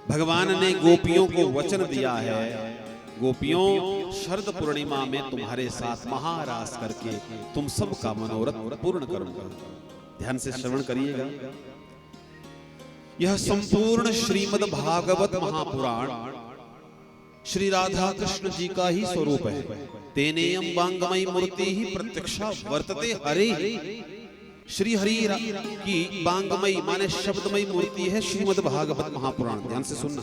भगवान ने गोपियों को वचन दिया है, गोपियों शरद पूर्णिमा में तुम्हारे साथ महारास करके तुम सबका मनोरथ पूर्ण करूंगा। ध्यान से श्रवण करिएगा। यह संपूर्ण श्रीमद् भागवत महापुराण श्री राधा कृष्ण जी का ही स्वरूप है। तेनेयम वांगमयी मूर्ति ही प्रत्यक्षा वर्तते हरे। श्री हरि की वांगमयी माने शब्दमयी मूर्ति है श्रीमद् भागवत महापुराण। ध्यान से सुनना।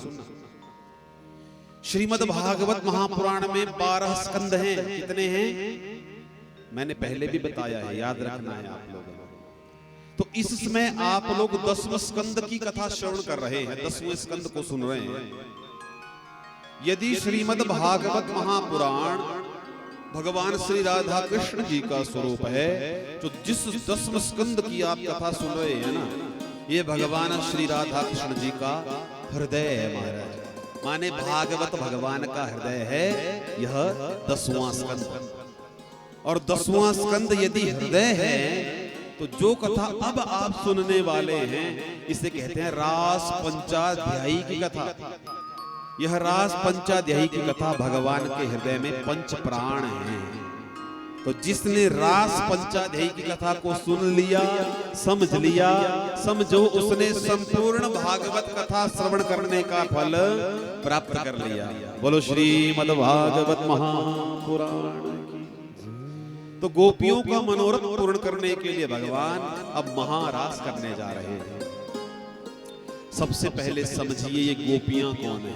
श्रीमद् भागवत महापुराण में 12 स्कंद हैं। कितने हैं? मैंने पहले भी बताया है, याद रखना है आप लोगों को। तो इस समय आप लोग 10वें स्कंद की कथा श्रवण कर रहे हैं, 10वें स्कंद को सुन रहे हैं। यदि श्रीमद् भागवत महापुराण भगवान श्री राधा कृष्ण जी का स्वरूप है, तो जिस 10वें स्कंद की आप कथा सुन रहे हैं ना, ये भगवान श्री राधा कृष्ण जी का हृदय है महाराज। माने भागवत भगवान का हृदय है यह 10वां स्कंद। और 10वां स्कंद यदि हृदय है तो जो कथा अब आप सुनने वाले हैं इसे कहते हैं रास पंचाध्यायी की कथा। यह रास पंचाध्यायी की कथा भगवान के हृदय में पंच प्राण हैं। तो जिसने रास पंचाध्यायी की कथा को सुन लिया, समझ लिया, समझो उसने संपूर्ण भागवत कथा श्रवण करने का फल प्राप्त कर लिया। बोलो श्रीमद् भागवत महापुराण की। तो गोपियों का मनोरथ पूर्ण करने के लिए भगवान अब महारास करने जा रहे हैं। सबसे पहले समझिए ये गोपियां कौन है।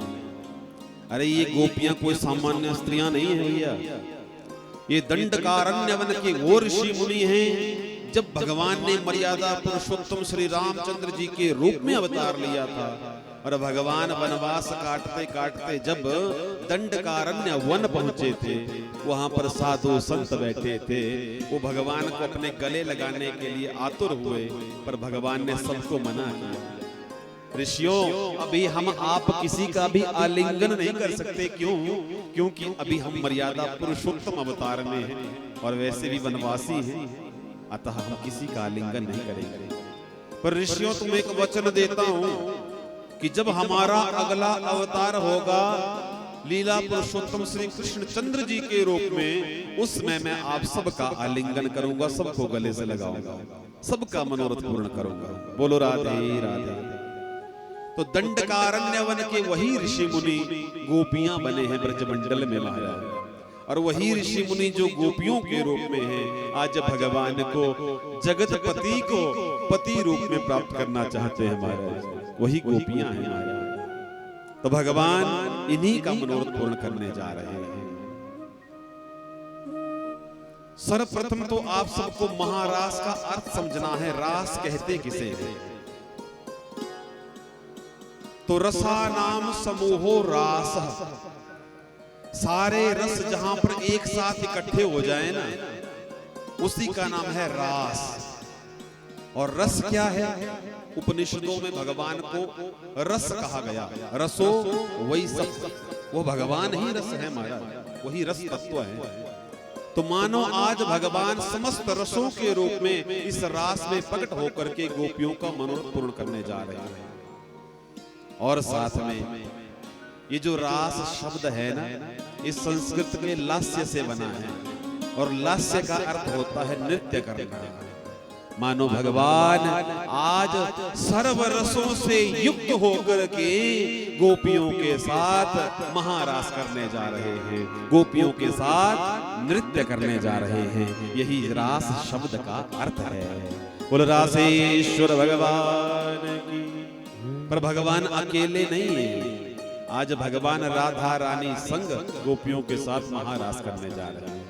अरे ये गोपियां कोई सामान्य स्त्रियां नहीं है भैया। ये दंडकारण्य वन के वो ऋषि मुनि हैं। जब भगवान ने मर्यादा पुरुषोत्तम श्री रामचंद्र जी के रूप में अवतार लिया था और भगवान वनवास काटते काटते जब दंडकारण्य वन पहुंचे थे, वहां पर साधु संत बैठे थे। वो भगवान को अपने गले लगाने के लिए आतुर हुए, पर भगवान ने सबको मना किया। ऋषियों, अभी हम आप किसी का भी आलिंगन नहीं कर सकते। क्यों? क्योंकि अभी हम मर्यादा पुरुषोत्तम अवतार में हैं और वैसे भी वनवासी हैं, अतः हम किसी का आलिंगन नहीं करेंगे। पर ऋषियों, तुम्हें एक वचन देता हूं कि जब हमारा अगला अवतार होगा लीला पुरुषोत्तम श्री कृष्ण चंद्र जी के रूप में, उसमें मैं आप सबका आलिंगन करूंगा, सबको गले से लगाऊंगा, सबका मनोरथ पूर्ण करूंगा। बोलो राधे राधे। तो दंडकारण्य वन के वही ऋषि मुनि गोपियां बने हैं ब्रजमंडल में महाराज। और वही ऋषि मुनि जो गोपियों के रूप में हैं, आज भगवान को जगतपति को पति रूप में प्राप्त करना चाहते हैं महाराज। वही गोपियां हैं महाराज। तो भगवान इन्हीं का मनोरथ पूर्ण करने जा रहे हैं। सर्वप्रथम तो आप सबको महारास का अर्थ समझना है। रास कहते किसे हैं? तो रसा नाम समूहो रास। सारे रस जहां पर एक साथ इकट्ठे हो जाए ना, उसी का नाम है रास। और रस क्या है? उपनिषदों में भगवान को रस कहा गया। रसो वही सब, वो भगवान ही रस है महाराज, वही रस तत्व है। तो मानो आज भगवान समस्त रसों के रूप में इस रास में प्रकट होकर के गोपियों का मनोरथ पूर्ण करने जा रहे हैं। और साथ में ये जो रास शब्द है ना, इस संस्कृत के लास्य से बना है, और लास्य का अर्थ होता है नृत्य करना। मानो भगवान आज सर्व रसों से युक्त होकर के गोपियों के साथ महारास करने जा रहे हैं, गोपियों के साथ नृत्य करने जा रहे हैं। यही रास शब्द का अर्थ है। बोल रासेश्वर भगवान की। पर भगवान अकेले नहीं है। आज भगवान राधा रानी संग गोपियों के साथ महारास करने जा रहे हैं।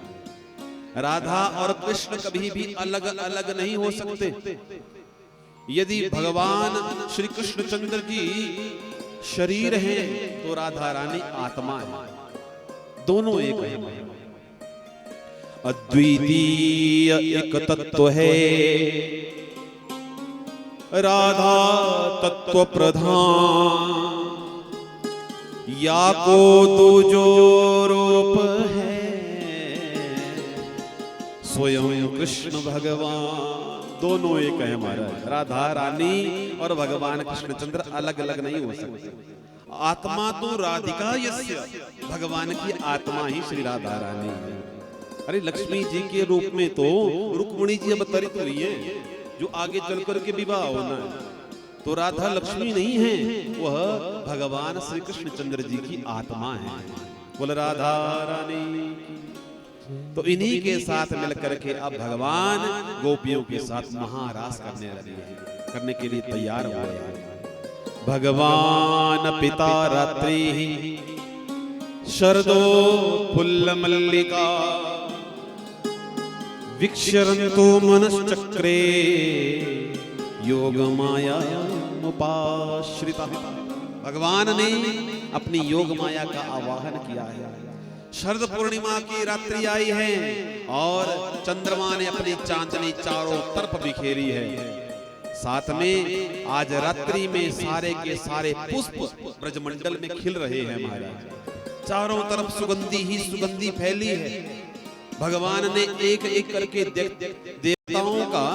राधा और कृष्ण कभी भी अलग अलग नहीं हो सकते। यदि भगवान श्री कृष्ण चंद्र जी शरीर हैं तो राधा रानी आत्मा है, दोनों एक है। अद्वितीय एक तत्व है, राधा तत्व प्रधान। या को दूजो रूप है, स्वयं कृष्ण भगवान। दोनों एक है महाराज। राधा रानी और भगवान कृष्णचंद्र अलग अलग नहीं हो सकते। आत्मा तो राधिका यस्य, भगवान की आत्मा ही श्री राधा रानी है। अरे लक्ष्मी जी के रूप में तो रुक्मिणी जी अवतरित हुई है, जो आगे चल कर के विवाह होना है। तो राधा लक्ष्मी नहीं है, वह भगवान श्री कृष्ण चंद्र जी की आत्मा है। बोल राधा रानी। तो इन्हीं के साथ मिलकर के अब भगवान गोपियों के साथ महारास करने के लिए तैयार हो रहे हैं। भगवान पिता रात्रि शरदो फुल्ल मल्लिका विक्षरन्तो मनश्चक्रे योग माया उपाश्रिता। भगवान ने अपनी योग माया का आवाहन किया है। शरद पूर्णिमा की रात्रि आई है और चंद्रमा ने अपनी चांदनी चारों तरफ बिखेरी है। साथ में आज रात्रि में सारे के सारे पुष्प ब्रजमंडल में खिल रहे हैं महाराज। चारों तरफ सुगंधी ही सुगंधी फैली है। भगवान ने एक एक करके देवताओं का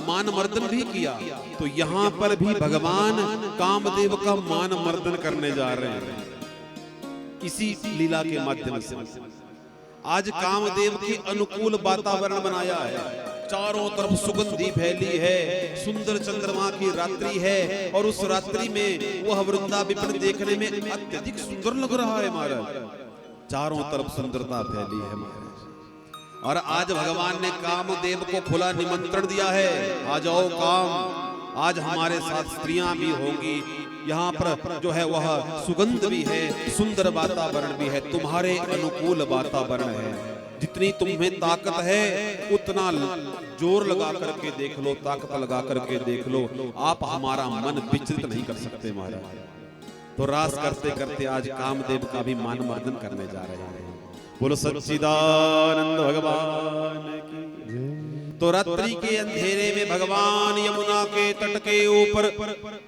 मान मर्दन भी किया, तो यहाँ पर भी भगवान कामदेव का मान मर्दन करने जा रहे हैं इसी लीला के माध्यम से। आज कामदेव के अनुकूल वातावरण बनाया है। चारों तरफ सुगंधी फैली है, सुंदर चंद्रमा की रात्रि है और उस रात्रि में वह वृंदा विपिन देखने में अत्यधिक सुंदर लग रहा है महाराज। चारों तरफ सुंदरता फैली है महाराज। और आज भगवान ने कामदेव को खुला निमंत्रण दिया है, आ जाओ काम, आज हमारे साथ स्त्रियां भी होंगी। यहाँ पर जो है वह सुगंध भी है, सुंदर वातावरण भी है, तुम्हारे अनुकूल वातावरण है। जितनी तुम्हें ताकत है उतना जोर लगा करके देख लो, ताकत लगा करके देख लो, आप हमारा मन विचलित नहीं कर सकते महाराज। तो रास करते करते आज कामदेव का भी मान मर्दन करने जा रहे हैं। बोलो सच्चिदानंद भगवान की। तो रात्रि के अंधेरे में भगवान यमुना के तट के ऊपर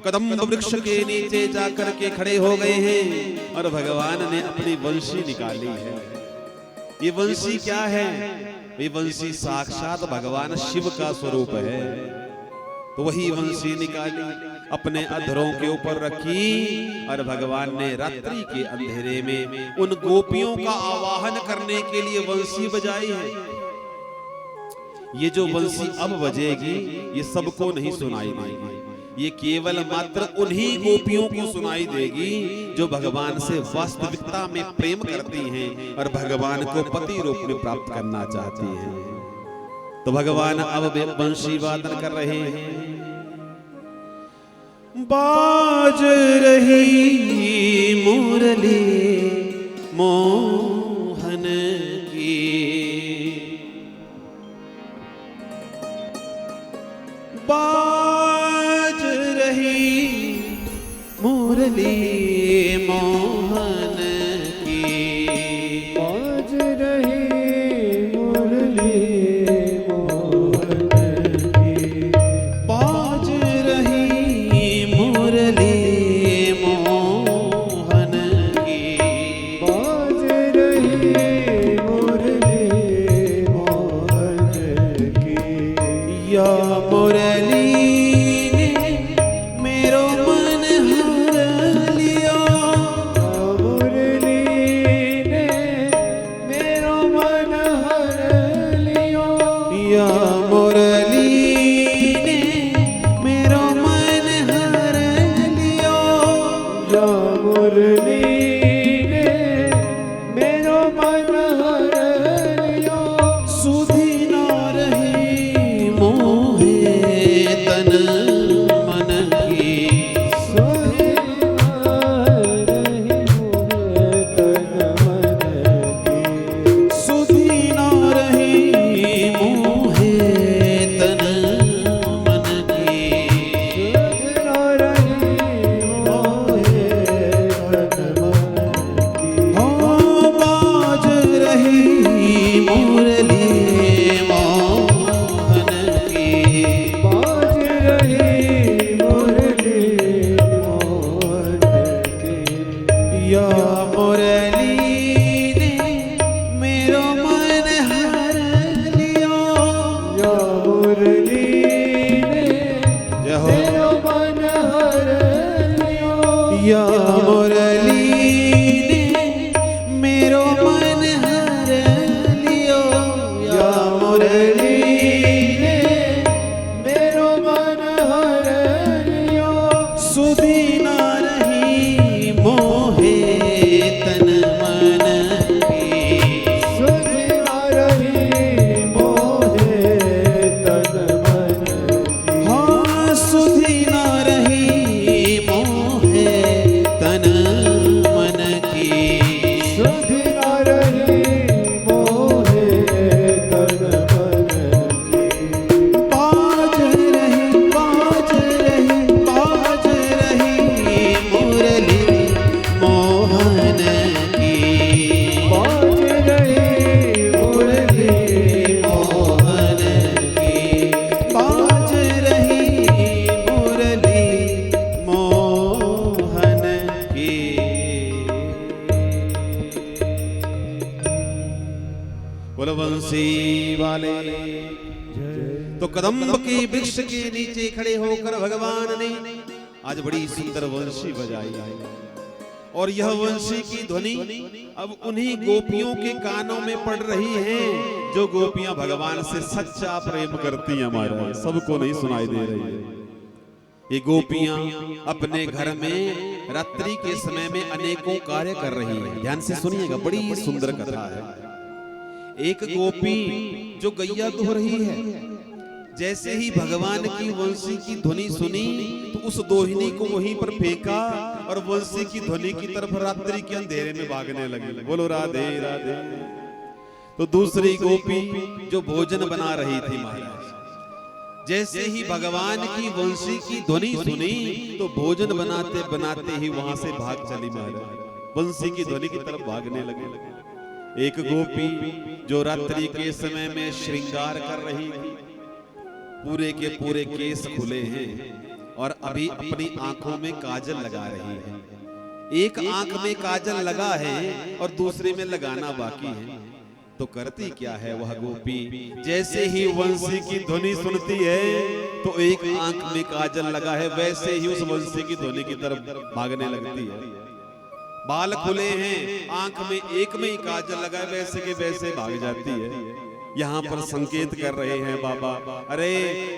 कदम्ब वृक्ष के नीचे जाकर के खड़े हो गए हैं और भगवान ने अपनी वंशी निकाली है। ये वंशी क्या है? ये वंशी साक्षात भगवान शिव का स्वरूप है। तो वही वंशी निकाली, अपने अधरों के ऊपर रखी और भगवान ने रात्रि के अंधेरे में उन गोपियों का आवाहन करने के लिए वंशी बजाई है। ये जो वंशी अब बजेगी ये सबको नहीं सुनाई देगी, ये केवल मात्र उन्हीं गोपियों को सुनाई देगी जो भगवान से वास्तविकता में प्रेम करती हैं और भगवान को पति रूप में प्राप्त करना चाहती हैं। तो भगवान अब वंशी वादन कर रहे हैं। बाज रही मुरली मोहन की, बाज रही मुरली मोहन की, बाज रही मुरली या मुरली बोलो बंसी वाले। तो कदम्ब के वृक्ष के नीचे खड़े होकर भगवान ने आज बड़ी सुंदर वंशी बजाई है और यह वंशी की ध्वनि अब उन्हीं गोपियों के कानों में पड़ रही है जो गोपियां भगवान से सच्चा प्रेम करती हैं। हमारा सबको नहीं सुनाई दे रही है। ये गोपियां अपने घर में रात्रि के समय में अनेकों कार्य कर रही है। ध्यान से सुनिएगा, बड़ी सुंदर कथा है। एक गोपी जो गैया दुह रही है, जैसे ही भगवान की वंशी की ध्वनि सुनी तो उस दोहिनी को वहीं पर फेंका और वंशी की ध्वनि की तरफ रात्रि के अंधेरे में भागने लगी। बोलो राधे राधे। तो दूसरी गोपी जो भोजन बना रही थी महाराज, जैसे ही भगवान की वंशी की ध्वनि सुनी तो भोजन बनाते बनाते ही वहां से भाग चली महाराज, वंशी की ध्वनि की तरफ भागने लगे। एक गोपी जो रात्रि के समय में श्रृंगार कर रही थी, पूरे के पूरे केस खुले हैं और अभी अपनी आंखों में काजल लगा रही है। एक आंख में काजल लगा है और दूसरे में लगाना बाकी है। तो करती क्या है वह गोपी, जैसे ही वंशी की ध्वनि सुनती है तो एक आंख में काजल लगा है, वैसे ही उस वंशी की ध्वनि की तरफ भागने लगती है। बाल खुले हैं, आंख में एक में ही काजल लगा है, वैसे के वैसे भाग जाती है। यहाँ पर संकेत कर रहे हैं बाबा, अरे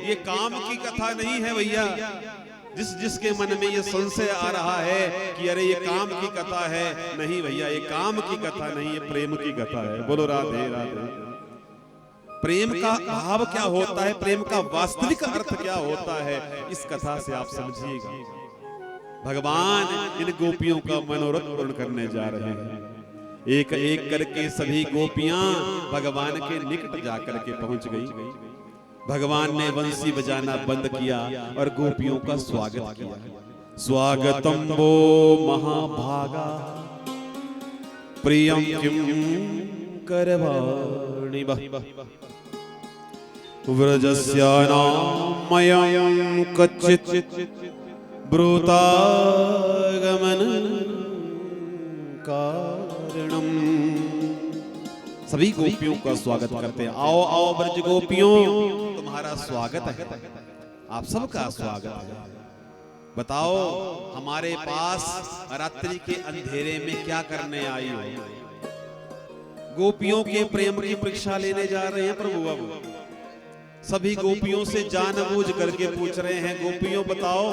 ये काम की कथा नहीं है भैया। जिसके मन में ये संशय आ रहा है कि अरे ये काम की कथा है, नहीं भैया, ये काम की कथा नहीं, ये प्रेम की कथा है। बोलो राधे राधे। प्रेम का भाव क्या होता है, प्रेम का वास्तविक अर्थ क्या होता है, इस कथा से आप समझिएगा। भगवान इन गोपियों का मनोरथ पूर्ण करने जा रहे हैं। एक एक करके सभी गोपियां भगवान के निकट जाकर के पहुंच गई। भगवान ने बंसी बजाना बंद किया और गोपियों का स्वागत किया। स्वागतम वो महाभागा प्रियम किम करवाणि व्रजस्यानामयं कच्चित् ब्रूतागमन कारणम। सभी गोपियों का स्वागत करते हैं। आओ आओ ब्रज गोपियों, तुम्हारा स्वागत है, आप सबका स्वागत है। बताओ हमारे पास रात्रि के अंधेरे में क्या करने आई हो? गोपियों के प्रेम की परीक्षा लेने जा रहे हैं प्रभु। अब सभी गोपियों से जानबूझ करके पूछ रहे हैं, गोपियों बताओ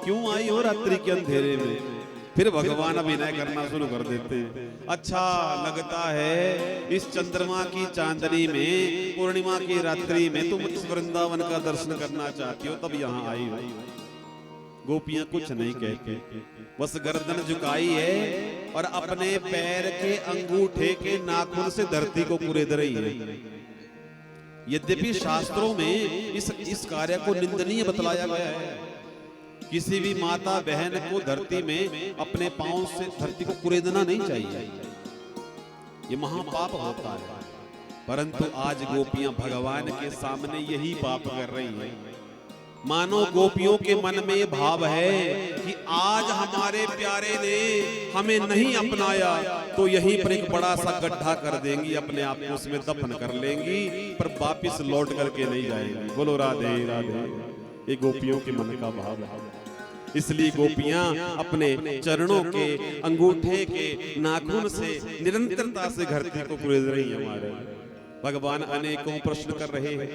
क्यों आई हो रात्रि के अंधेरे में? फिर भगवान अभिनय करना शुरू कर देते हैं। अच्छा लगता है इस चंद्रमा की चांदनी में, पूर्णिमा की रात्रि में तुम इस वृंदावन का दर्शन करना चाहती हो, तब यहाँ आई हो। गोपियां कुछ नहीं कहती, बस गर्दन झुकाई है और अपने पैर के अंगूठे के नाखून से धरती को कुरेद रही है। यद्यपि शास्त्रों में इस कार्य को निंदनीय बतलाया गया है। किसी भी माता बहन को धरती में अपने पांव से धरती को कुरेदना नहीं चाहिए, ये महापाप होता है। परंतु आज गोपियां भगवान के सामने यही पाप कर रही हैं। मानो गोपियों के मन में ये भाव है कि आज हमारे प्यारे ने हमें नहीं अपनाया तो यहीं पर एक बड़ा सा गड्ढा कर देंगी, अपने आप को उसमें दफन कर लेंगी, पर वापिस लौट करके नहीं जाएंगी। बोलो राधे राधे। ये गोपियों के मन का भाव है। इसलिए गोपियां अपने चरणों के अंगूठे के नाखून से निरंतरता से धरती को कुरेद रही है। हमारे भगवान अनेकों प्रश्न कर रहे हैं।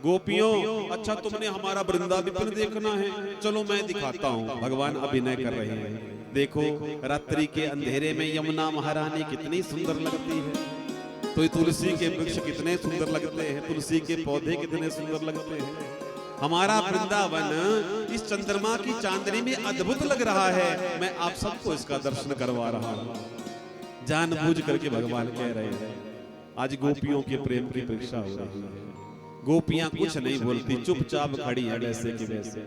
गोपियों, अच्छा तुमने हमारा वृंदावन देखना है, चलो मैं दिखाता हूँ। भगवान अभिनय कर रहे हैं। देखो रात्रि के अंधेरे में यमुना महारानी कितनी सुंदर लगती है, तो तुलसी के वृक्ष कितने सुंदर लगते हैं, तुलसी के पौधे कितने सुंदर लगते हैं। हमारा वृंदावन इस चंद्रमा की चांदनी में अद्भुत लग रहा है। मैं आप सबको इसका दर्शन करवा रहा हूँ। जानबूझ करके भगवान कह रहे हैं। आज गोपियों के प्रेम की परीक्षा हो रही है। गोपियां कुछ नहीं बोलती, चुपचाप खड़ी है वैसे की वैसे।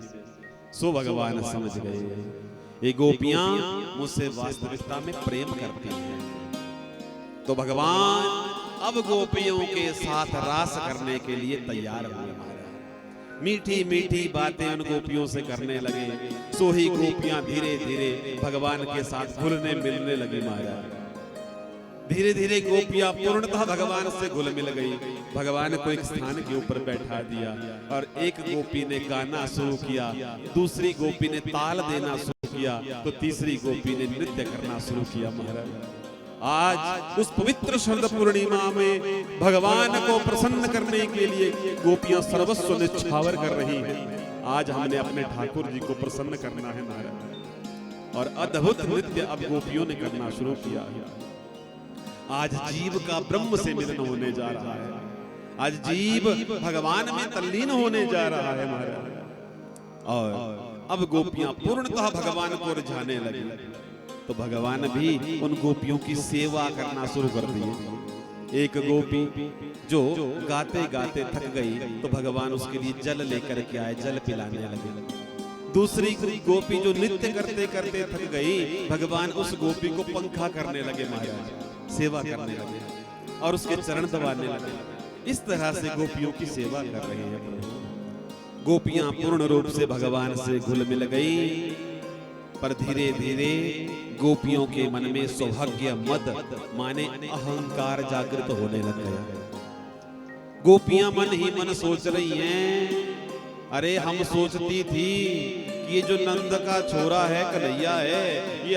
सो भगवान समझ गए ये गोपियां मुझसे वास्तविकता में प्रेम करती हैं। तो भगवान अब गोपियों के साथ रास करने के लिए तैयार हुए। मीठी मीठी बातें उन गोपियों से करने लगे। सो ही गोपियां धीरे धीरे भगवान के साथ घुलने मिलने लगी। महाराज धीरे धीरे गोपियां पूर्णतः भगवान से घुल मिल गई। भगवान को एक स्थान के ऊपर बैठा दिया और एक गोपी ने गाना शुरू किया, दूसरी गोपी ने ताल देना शुरू किया, तो तीसरी गोपी ने नृत्य करना शुरू किया। महाराज, आज उस पवित्र शरद पूर्णिमा में भगवान को प्रसन्न करने के लिए गोपियां सर्वस्व निछावर कर रही हैं। आज हमने अपने ठाकुर जी को प्रसन्न करना है महाराज, और अद्भुत नृत्य अब गोपियों ने करना शुरू किया है। आज जीव का ब्रह्म से मिलन होने जा रहा है, आज जीव भगवान में तल्लीन होने जा रहा है महाराज। और अब गोपियां पूर्णतः भगवान को रिझाने लगी, तो भगवान भी उन गोपियों की सेवा करना शुरू कर दिए। एक गोपी जो गाते गाते थक गई, तो भगवान उसके लिए जल लेकर के आए, जल पिलाने लगे। दूसरी गोपी जो नृत्य करते करते थक गई, भगवान उस गोपी को पंखा करने लगे महाराज, सेवा करने लगे और उसके चरण दबाने लगे। इस तरह से गोपियों की सेवा कर रहे हैं प्रभु। गोपियां पूर्ण रूप से भगवान से घुल मिल गई, पर धीरे धीरे गोपियों के मन में सौभाग्य मद माने अहंकार जागृत होने लग गया। गोपियां मन ही मन सोच रही हैं, अरे हम सोचती थी कि ये जो नंद का छोरा है, कन्हैया है, ये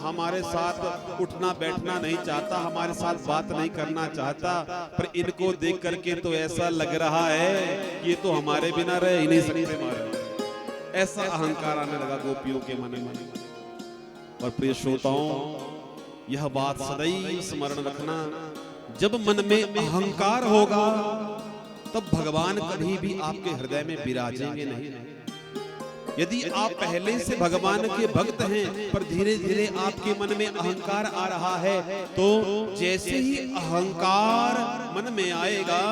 हमारे साथ उठना बैठना नहीं चाहता, हमारे साथ बात नहीं करना चाहता, पर इनको देख करके तो ऐसा लग रहा है कि ये तो हमारे बिना रह ही नहीं सकते महाराज। ऐसा अहंकार आने लगा गोपियों के मन में। और प्रिय श्रोताओं, यह बात सदैव स्मरण रखना, जब मन में अहंकार होगा तब भगवान कभी भी आपके हृदय में विराजेंगे नहीं। यदि आप पहले से भगवान के भक्त हैं, पर धीरे धीरे आपके मन में अहंकार आ रहा है, तो जैसे ही अहंकार मन में आएगा,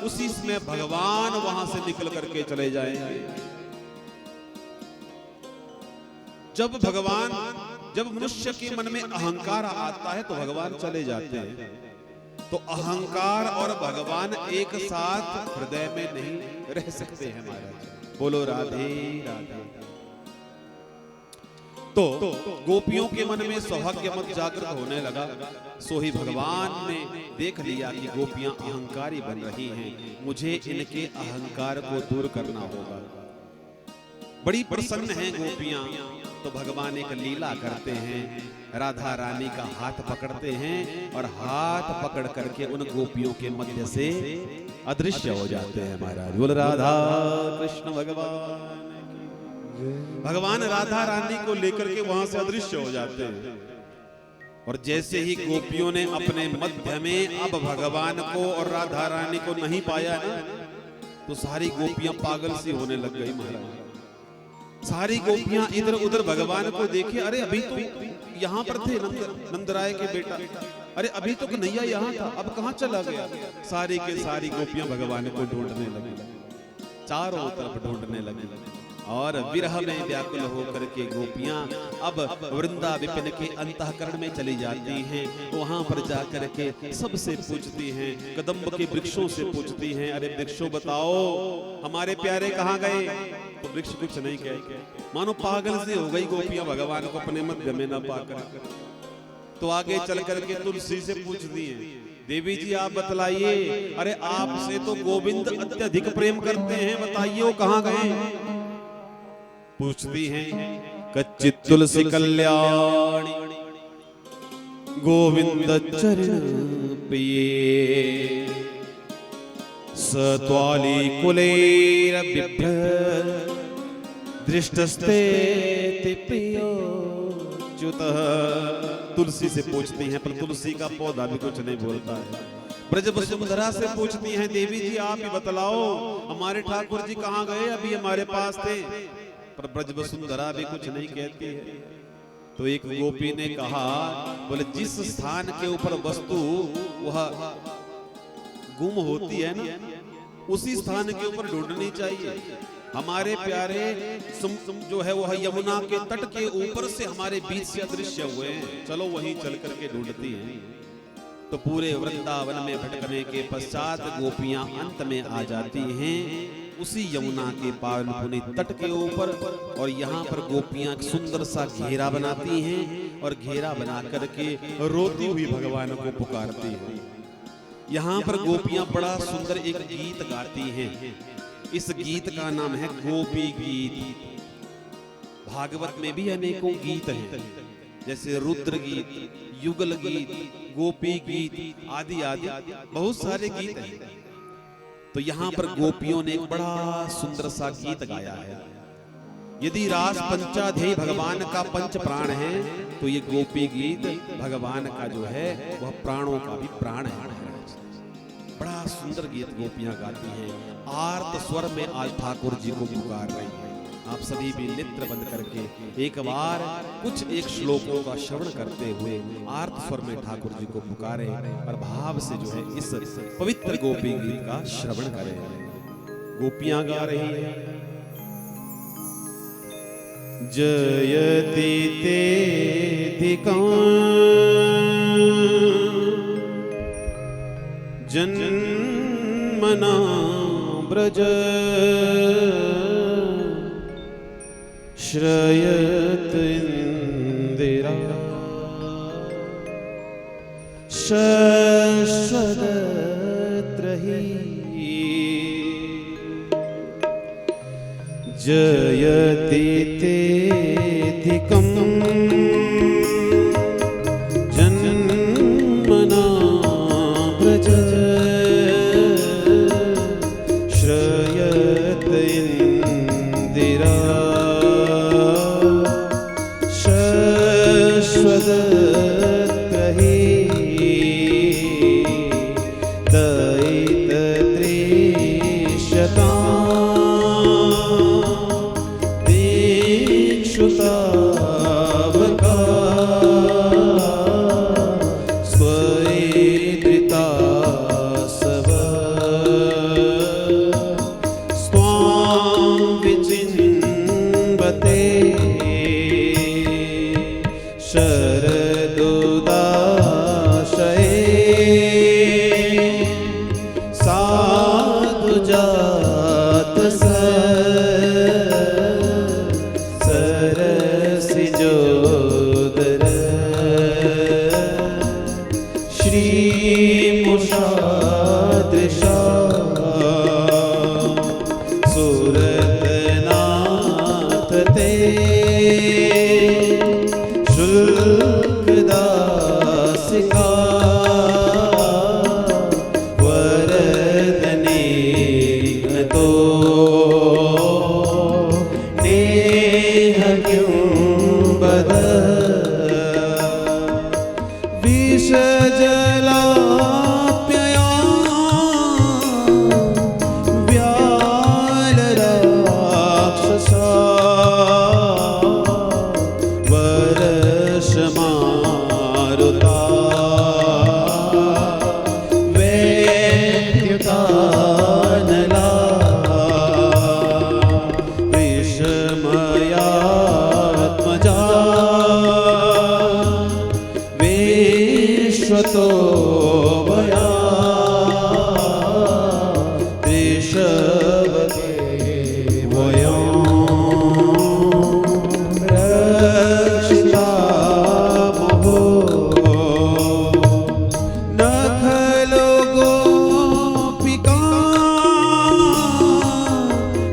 उसी समय भगवान वहां से निकल करके चले जाएंगे। जब मनुष्य के मन में अहंकार आता है तो भगवान चले जाते हैं। तो अहंकार और भगवान एक साथ हृदय में नहीं रह सकते हैं महाराज। बोलो राधे राधे। तो गोपियों के मन में सौभाग्य मत जागृत होने लगा। सो ही भगवान ने देख लिया कि गोपियां अहंकारी बन रही हैं, मुझे इनके अहंकार को दूर करना होगा। बड़ी प्रसन्न हैं गोपियां, तो भगवान एक लीला करते हैं, राधा रानी का हाथ पकड़ते हैं और हाथ पकड़ करके उन गोपियों के मध्य से अदृश्य हो जाते हैं महाराज। बोल राधा कृष्ण भगवान। भगवान राधा रानी को लेकर के वहां से अदृश्य हो जाते हैं। और जैसे ही गोपियों ने अपने मध्य में अब भगवान को और राधा रानी को नहीं पाया ना, तो सारी गोपियां पागल सी होने लग गई महाराज। सारी गोपियां इधर उधर भगवान को देखे, अरे अभी तो यहाँ पर थे नंदराय के बेटा, अरे अभी तो कन्हैया यहाँ था, अब कहाँ चला गया। सारी के सारी गोपियां भगवान को ढूंढने लगी, चारों तरफ ढूंढने लगी। और विरह में व्याकुल होकर के गोपियां अब वृंदा विपिन के अंतःकरण में चली जाती हैं। वहां पर जाकर के सबसे पूछती हैं, कदम्ब के वृक्षों से पूछती हैं, अरे वृक्षों बताओ हमारे प्यारे कहाँ गए। तो वृक्ष कुछ नहीं कहे, मानो पागल से हो गई गोपियां भगवान को अपने मध्य में न पाकर। तो आगे चल करके तुलसी से पूछती हैं, देवी जी आप बतलाइए, अरे आपसे तो गोविंद अत्यधिक प्रेम करते हैं, बताइए वो कहाँ गए। पूछती हैं, कच्चित तुलसी कल्याणी गोविंद चरण प्रिये सत्वाली कुलेर बिभ्र दृष्टस्ते प्रियो च्युतः। तुलसी से पूछती हैं, पर तुलसी का पौधा भी कुछ नहीं बोलता है। ब्रज वसुंधरा से पूछती हैं, देवी जी आप ही बतलाओ हमारे ठाकुर जी कहाँ गए, अभी हमारे पास थे। पर ब्रज वसुंधरा भी कुछ नहीं कहती है। तो एक गोपी ने कहा, बोले जिस स्थान के ऊपर वस्तु वह गुम होती है ना, उसी स्थान के ऊपर ढूंढनी चाहिए। हमारे प्यारे जो है वह यमुना के तट के ऊपर से हमारे बीच से अदृश्य हुए हैं, चलो वहीं चल करके ढूंढती हैं। तो पूरे वृंदावन में भटकने के पश्चात गोपियां अंत में आ जाती हैं उसी यमुना के पावन पुनीत तट के ऊपर। और यहाँ पर गोपियां सुंदर सा घेरा बनाती हैं और घेरा बना करके रोती हुई भगवान को पुकारती है। यहाँ पर गोपियां बड़ा सुंदर एक गीत गाती हैं। इस गीत का नाम है गोपी गीत। भागवत में भी अनेकों गीत हैं, जैसे रुद्र गीत, युगल गीत, गोपी गीत आदि आदि बहुत सारे गीत हैं। तो यहाँ पर गोपियों ने एक बड़ा सुंदर सा गीत गाया है। यदि रास पंचाधेय भगवान का पंच प्राण है, तो ये गोपी गीत भगवान का जो है वह प्राणों का भी प्राण है। बड़ा सुंदर गीत गोपियां गाती हैं। आर्त स्वर में आज ठाकुर जी को पुकार रही हैं। आप सभी भी नेत्र बंद करके एक बार कुछ एक श्लोकों का श्रवण करते हुए आर्त स्वर में ठाकुर जी को पुकारें और भाव से जो है इस पवित्र गोपी गीत का श्रवण करें। गोपियां गा रही हैं। जयति तेधिकं जन्मना ब्रज श्रयत इंदिरा शश्वतत्रही जयति तेधिकं जन्मना ब्रज श्रयत इंदिरा शश्वतत्रही दयितत्रिशता दीक्षुतावका स्वैदृता सव स्वां विचिन्वते शरदुदाशये साधुजात सरसिजोदर श्रीमुषादृशा सुरतनाथ ते शुल्कदासिका वरदने तो नेह क्यों बद विष जलाप्यया व्याल राक्षसा वर्षमारुता वैद्युतानला विषमयात्मजा विश्वतो भया ऋषभके वयं रक्षिता महो न खलु गोपिका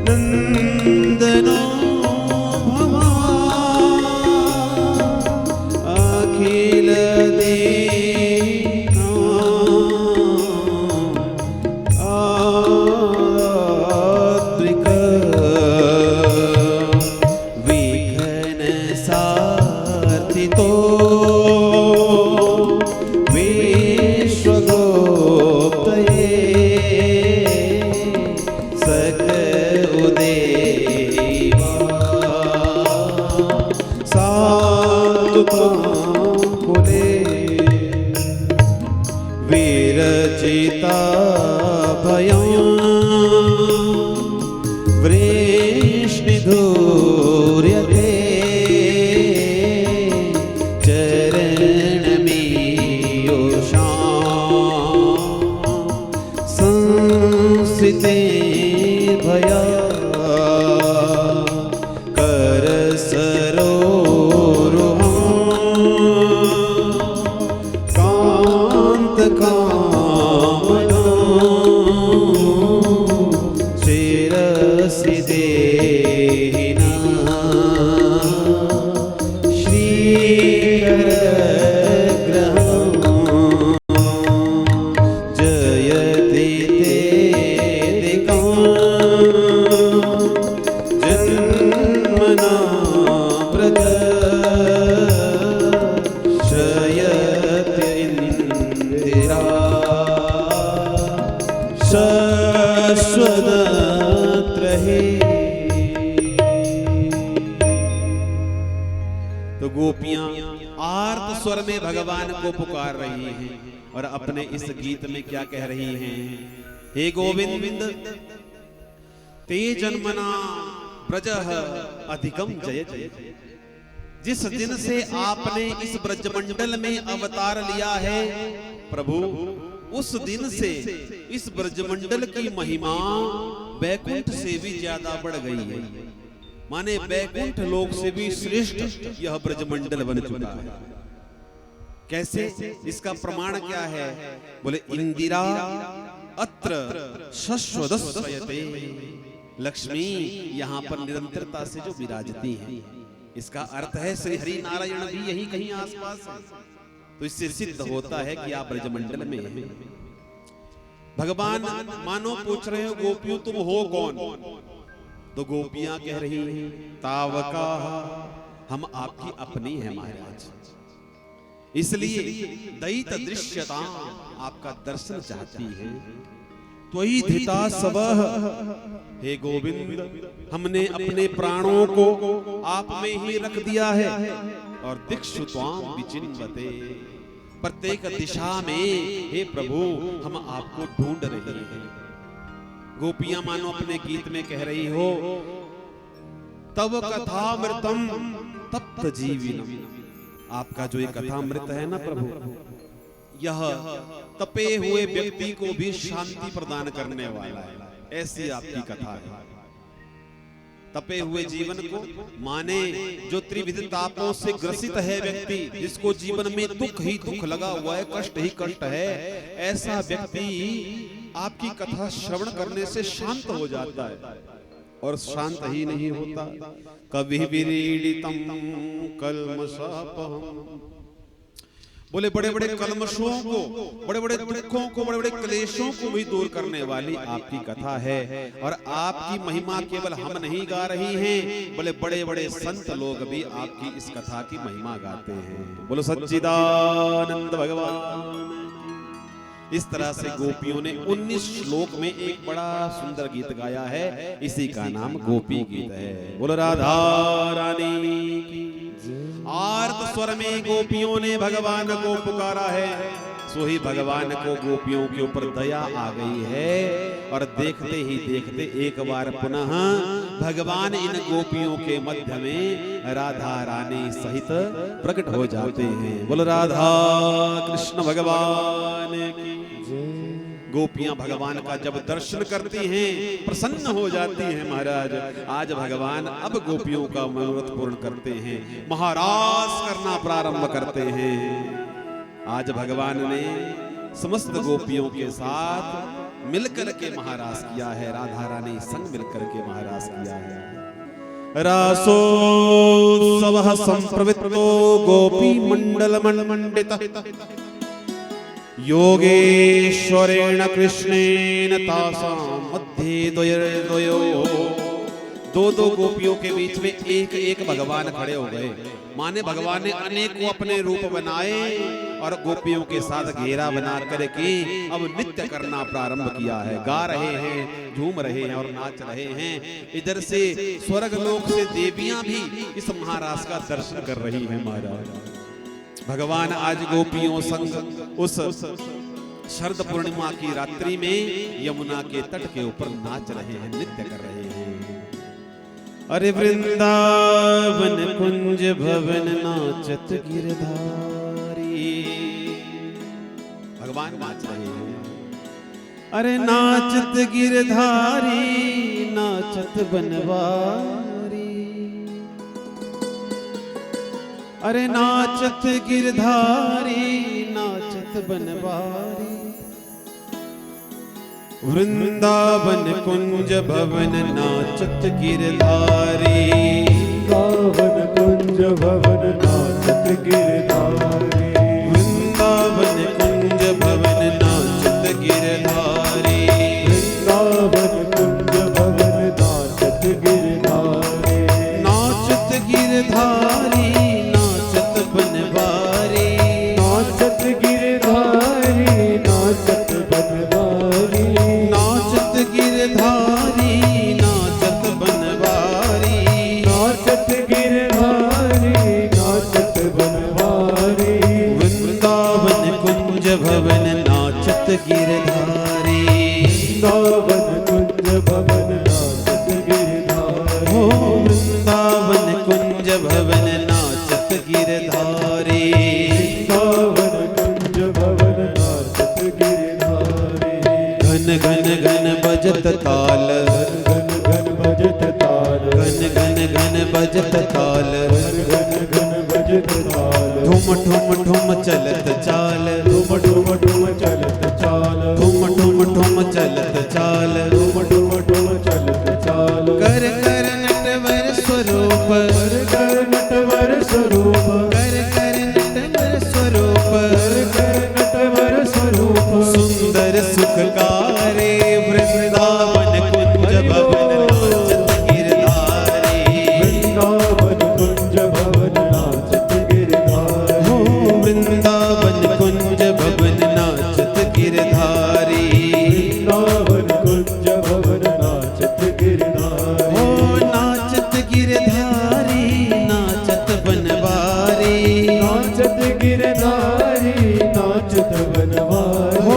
नन्दनो भवा अखिल विघ्न सार्थितो विश्वगोप्तये सक उदेवा सात्वकुले विरचिता भयं वृष्णिधूर्यते चरणमीयोषां संस्थिते भया करसरोरुहं स्वतंत्र है। तो गोपियां आर्त स्वर में भगवान को पुकार रही हैं और अपने इस गीत में क्या कह रही हैं? हे गोविंद ते जन्मना ब्रजः अधिकम जयते। जिस दिन से आपने इस ब्रजमंडल में अवतार लिया है प्रभु, उस दिन से इस ब्रजमंडल की महिमा बैकुंठ से भी ज्यादा बढ़ गई है। माने बैकुंठ लोक से भी श्रेष्ठ यह ब्रजमंडल बन चुका है। कैसे? इसका प्रमाण क्या है? बोले इंदिरा अत्र शश्वदस्यते। लक्ष्मी यहाँ पर निरंतरता से जो विराजती हैं, इसका अर्थ है श्री हरि नारायण भी यही कहीं आसपास है। तो इससे सिद्ध होता है कि आप ब्रजमंडल में हैं। भगवान मानो पूछ रहे हो गोपियों तुम हो कौन? तो गोपियां कह रही हैं तावका हम आपकी अपनी हैं महाराज, इसलिए दयित दृश्यता आपका दर्शन चाहती है। त्वयि धिता सबह। हे गोविंद, हमने अपने प्राणों को आप में ही रख दिया है और दिक्षु त्वाम विचिन्वते। प्रत्येक दिशा में हे प्रभु हम आपको ढूंढ रहे हैं। गोपियां मानो अपने गीत में कह रही हो तब कथामृतम तप्त जीविनम। आपका जो ये कथामृत है ना प्रभु, यह तपे हुए व्यक्ति को भी शांति प्रदान करने वाला है। ऐसी आपकी कथा है। तपे हुए जीवन को माने जो त्रिविध तापों से ग्रसित है व्यक्ति, जिसको जीवन में दुख ही दुख लगा हुआ है, कष्ट ही कष्ट है, ऐसा व्यक्ति आपकी कथा श्रवण करने से शांत हो जाता है। और शांत ही नहीं होता, कभी विरीडितम कल्मषापहम। बोले बड़े बड़े कल्मशों को, बड़े बड़े दुखों को, बड़े बड़े क्लेशों को भी दूर करने वाली आपकी कथा है। और आपकी महिमा केवल हम नहीं गा रही हैं, बोले बड़े बड़े संत लोग भी आपकी इस कथा की महिमा गाते हैं। बोलो सच्चिदानंद भगवान। इस तरह से गोपियों ने 19 श्लोक में एक बड़ा सुंदर गीत गाया है। इसी का नाम गोपी गीत है। बोलो राधा रानी की। आर्त स्वर में गोपियों ने भगवान को पुकारा है। सो ही भगवान को गोपियों के ऊपर दया आ गई है और देखते ही देखते एक बार पुनः भगवान इन गोपियों के मध्य में राधा रानी सहित प्रकट हो जाते हैं। बोलो राधा कृष्ण भगवान की। गोपियां भगवान का जब दर्शन करती हैं प्रसन्न हो जाती हैं महाराज। आज भगवान अब गोपियों का मनोरथ पूर्ण करते हैं, महारास करना प्रारंभ करते हैं। आज भगवान ने समस्त गोपियों के साथ मिलकर के महारास किया है। राधा रानी संग मिलकर के महारास किया है। रासोत्सवः संप्रवृत्तो गोपी मंडल मंडितः योगेश्वरेण कृष्णेन तासां मध्ये द्वयो। दो गोपियों के बीच में एक एक भगवान खड़े हो गए। माने भगवान ने अनेकों अपने रूप बनाए और गोपियों के साथ घेरा बना करके अब नृत्य करना प्रारंभ किया है। गा रहे हैं, झूम रहे हैं और नाच रहे हैं। इधर से स्वर्ग लोक से देवियां भी इस महारास का दर्शन कर रही हैं महाराज। भगवान आज गोपियों संग उस शरद पूर्णिमा की रात्रि में यमुना के तट के ऊपर नाच रहे हैं, नृत्य कर रहे हैं। अरे वृंदावन कुंज भवन नाचत गिरधारी। भगवान नाच रहे हैं। अरे नाचत गिरधारी नाचत बनवारी। अरे नाचत गिरधारी नाचत बनवारी। वृंदावन कुंज भवन नाचत गिरधारी। वृंदावन कुंज भवन नाचत गिरधारी। वृंदावन कुंज भवन नाचत गिरधारी। वृंदावन कुंज भवन नाचत गिरधारी। नाचत गिरधारी नाचत बनवारी। नाचत गिरधारी नाचत बनवारी। नाचत गिरधारी गिरधारी। वृंदावन कुंज भवन नाचत गिरधारी। हो वृंदावन कुंज भवन नाचत गिरधारी। वृंदावन कुंज भवन नाचत गिरधारी। घन घन घन बजत ताल, घन घन बजत ताल, घन घन घन बजत ताल, घन घन घन बजत ताल। ठुम ठुम ठुम चलत चाल, ठुम ठुम ठुम चलत चाल, ठुम ठुम ठुम चलत चाल। ठुम ठुम ठुम चलत चाल। कर कर नटवर स्वरूप, कर कर नटवर स्वरूप, कर कर नटवर स्वरूप, कर कर नटवर स्वरूप। सुंदर सुखकारे वृंदावन कुंज भवन नाचत गिरधारी। वृंदावन कुंज भवन नाचत गिरधारी। हो वृंदावन कुंज भवन नाचत गिरधारी। वृंदावन कुंज भवन नाचत गिरधारी। हो नाचत गिरधारी, नाचत बनवारी। नाचत गिरधारी, नाचत बनवारी। हो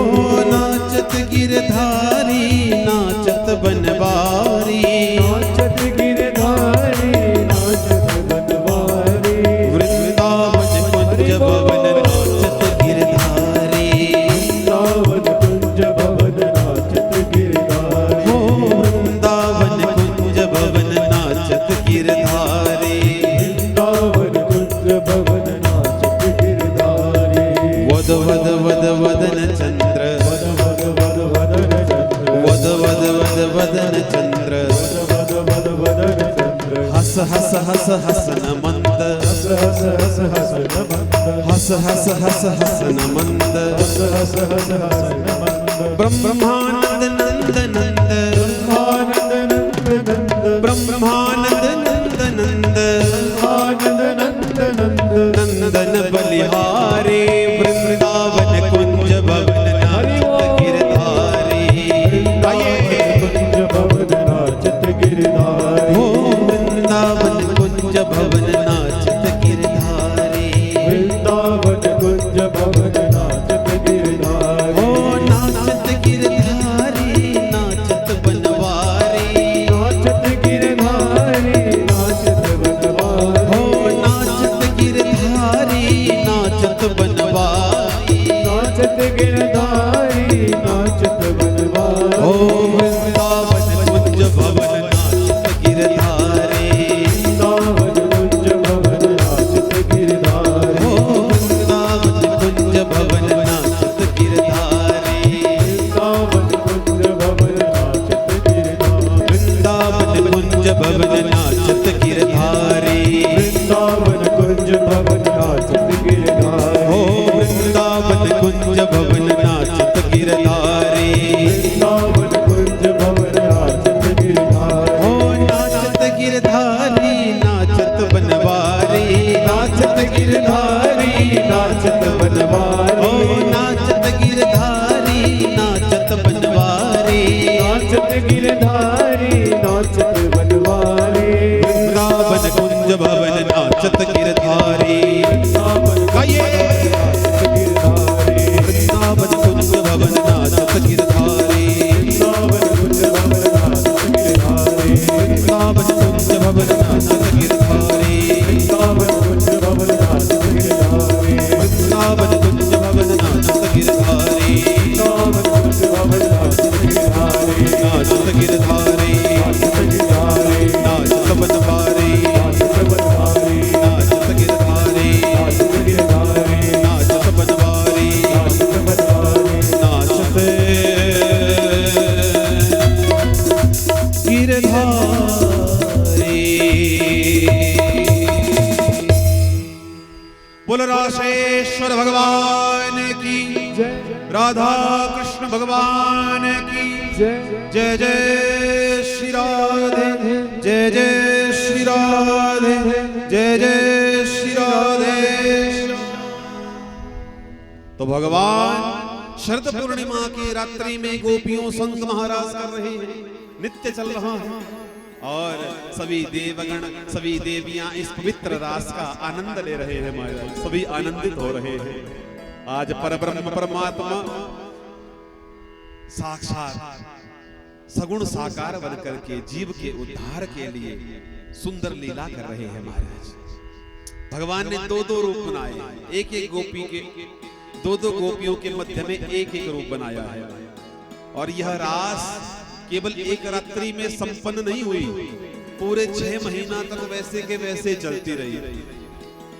नाचत गिरधारी, नाचत बनवारी। नाचत गिरधारी, नाचत बनवारी। वृंदावन कुंज भवन नाचत गिरधारी। वृंदावन कुंज भवन नाचत गिरधारी। हो वृंदावन कुंज भवन नाचत गिरधारी। वृंदावन कुंज भवन नाचत गिरधारी। वद वद वद वदन चंद्र, वद वद वद वदन चंद्र, वद वद वद वदन चंद्र। वद वद वदन चंद्र। हस हस हस हसन मंद, हस हस हस हस नमंद। हस हस हस हसन मंद। हस हस हस हस नमंद। ब्रह्मानंद नंद नंद, आनंद नंद नंद, ब्रह्मानंद नंद नंद। आनंद नंद नंद। नंदन बलिहारे वृंदावन कुंज भवन नाचत गिरधारी। कुंज भवन नाचत गिरधारी। हो वृंदावन कुंज भवन नाचत गिरधारी। वृंदावन कुंज भवन नाचत गिरधारी। हो नाचत गिरधारी, नाचत बनवारी। नाचत गिरधारी, नाचत बनवारी। हो नाचत गिरधारी, नाचत बनवारी। नाचत गिरधारी, नाचत बनवारी। हो वृंदावन कुंज भवन नाचत गिरधारी। वृंदावन कुंज भवन नाचत गिरधारी। हो वृंदावन कुंज भवन नाचत गिरधारी। वृंदावन कुंज भवन नाचत गिरधारी। वृंदावन कुंज भवन नाचत गिरधारी। वृंदावन कुंज भवन नाचत गिरधारी। हो वृंदावन कुंज भवन नाचत गिरधारी। वृंदावन कुंज भवन नाचत गिरधारी। हो नाचत गिरधारी, नाचत बनवारी। नाचत गिरधारी, नाचत बनवारी। हो नाचत गिरधारी, नाचत बनवारी। नाचत गिरधारी, नाचत बनवारी। वृंदावन कुंज भवन नाचत गिरधारी। गाइए। वृंदावन कुंज भवन नाचत गिरधारी। वृंदावन कुंज भवन नाचत गिरधारी। वृंदावन कुंज भवन नाचत गिरधारी। वृंदावन कुंज भवन नाचत गिरधारी। वृंदावन कुंज भवन नाचत गिरधारी। वृंदावन कुंज भवन नाचत गिरधारी। नाचत गिरधारी, नाचत गिरधारी, नाचत बनवारी। नाचत बनवारी। नाचत गिरधारी, नाचत गिरधारी, नाचत बनवारी। नाचत बनवारी। नाचत गिरधारी। बोल राशेश्वर भगवान की, राधा कृष्ण भगवान की जय जय जय श्री राधे, जय जय श्री राधे, जय जय श्री राधे। तो भगवान शरद पूर्णिमा की रात्रि में गोपियों संग महाराज कर रहे हैं, नित्य चल रहा है और सभी देवगण सभी देवियां इस पवित्र रास का आनंद ले रहे हैं महाराज, सभी आनंदित हो रहे हैं। आज परब्रह्म परमात्मा साक्षात सगुण साकार बनकर के जीव के उद्धार के लिए सुंदर लीला कर रहे हैं महाराज। भगवान ने दो दो रूप बनाए, एक एक गोपी के, दो दो गोपियों के मध्य में एक एक रूप बनाया है। और यह रास केवल एक रात्रि में संपन्न नहीं हुई, पूरे 6 महीना तक वैसे के वैसे चलती रही।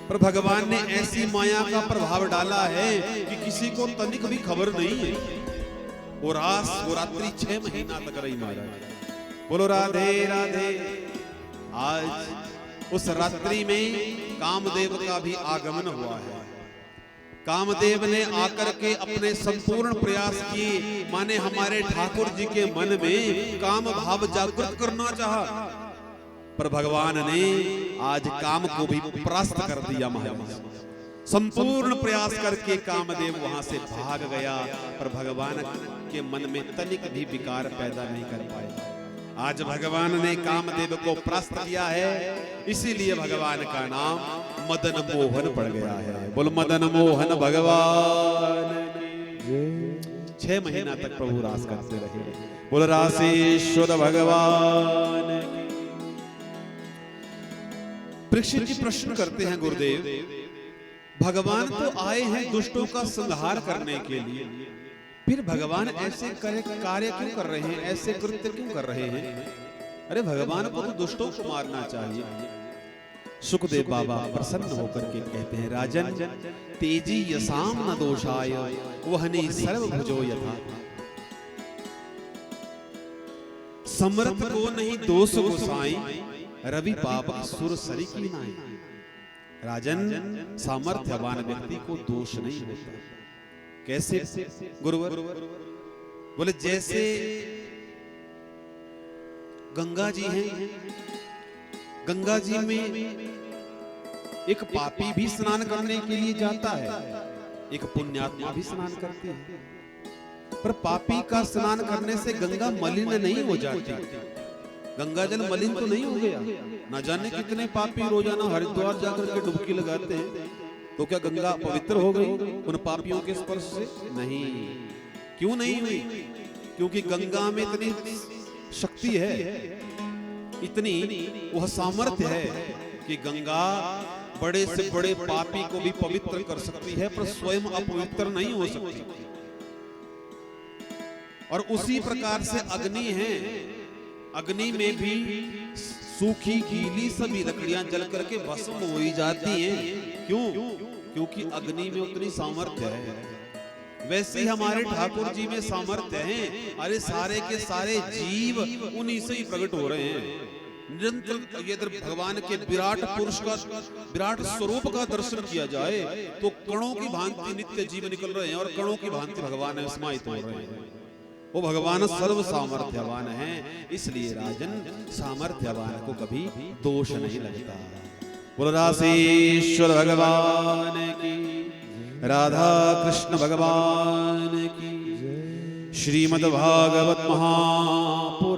पर भगवान ने ऐसी माया का प्रभाव डाला है कि किसी को तनिक भी खबर नहीं है। वो रास वो रात्रि 6 महीना तक रही महाराज। बोलो राधे राधे। आज उस रात्रि में कामदेव का भी आगमन हुआ है। कामदेव ने आकर के अपने संपूर्ण प्रयास किए, माने हमारे ठाकुर जी के मन में काम भाव जागृत करना चाहा, पर भगवान ने आज काम को भी परास्त कर दिया महाराज। संपूर्ण प्रयास करके कामदेव वहां से भाग गया, पर भगवान के मन में तनिक भी विकार पैदा नहीं कर पाए। आज भगवान ने कामदेव को परास्त किया है, इसीलिए भगवान का नाम मदन मोहन पड़ गया है। बोल मदन मोहन भगवान। 6 महीना तक प्रभु रास करते रहे। बोल रासेश्वर भगवान। परीक्षित जी प्रश्न करते हैं, गुरुदेव भगवान तो आए हैं दुष्टों का संहार करने के लिए, फिर भगवान ऐसे कार्य क्यों कर रहे हैं, ऐसे कृत्य क्यों कर रहे हैं? अरे भगवान को तो दुष्टों को मारना चाहिए। सुखदेव बाबा प्रसन्न होकर के कहते हैं, राजन तेजी यसाम न दोषाय वहनी सर्वभुजो यथा। समर्थ को नहीं दोष गोसाई, रवि पाप सुर सरी की नाई। राजन सामर्थ्यवान व्यक्ति को दोष नहीं होता। कैसे गुरुवर? बोले जैसे गंगा जी हैं, गंगा जी में एक पापी भी स्नान करने के लिए जाता है, एक पुण्यात्मा भी स्नान करते हैं। पर पापी का स्नान करने से गंगा मलिन नहीं हो जाती। गंगा जल मलिन तो नहीं हो गया। ना जाने कितने पापी रोजाना हरिद्वार जाकर के डुबकी लगाते हैं, तो क्या गंगा पवित्र हो गई उन पापियों के स्पर्श से? नहीं। क्यों नहीं हुई? क्योंकि गंगा में इतनी शक्ति है, इतनी वह सामर्थ्य है कि गंगा बड़े से बड़े पापी को भी पवित्र कर सकती है, पर स्वयं अपवित्र नहीं हो सकती। और उसी प्रकार से अग्नि है, अग्नि में भी सूखी गीली सभी लकड़ियां जल करके भस्म हो ही जाती हैं। क्यों? क्योंकि अग्नि में उतनी सामर्थ्य है। वैसे ही हमारे ठाकुर जी में सामर्थ्य है। अरे सारे के सारे जीव उन्हीं से ही प्रकट हो रहे हैं। निरंतर यदि भगवान के विराट पुरुष का, विराट स्वरूप का दर्शन किया जाए तो कणों की भांति नित्य जीव निकल रहे हैं और कणों की भांति भगवान में समाहित हो रहे हैं। वो भगवान सर्व सामर्थ्यवान है, इसलिए राजन सामर्थ्यवान को कभी दोष नहीं लगता। बोल रासेश्वर भगवान की, राधा कृष्ण भगवान की। श्रीमद् भागवत महापुराण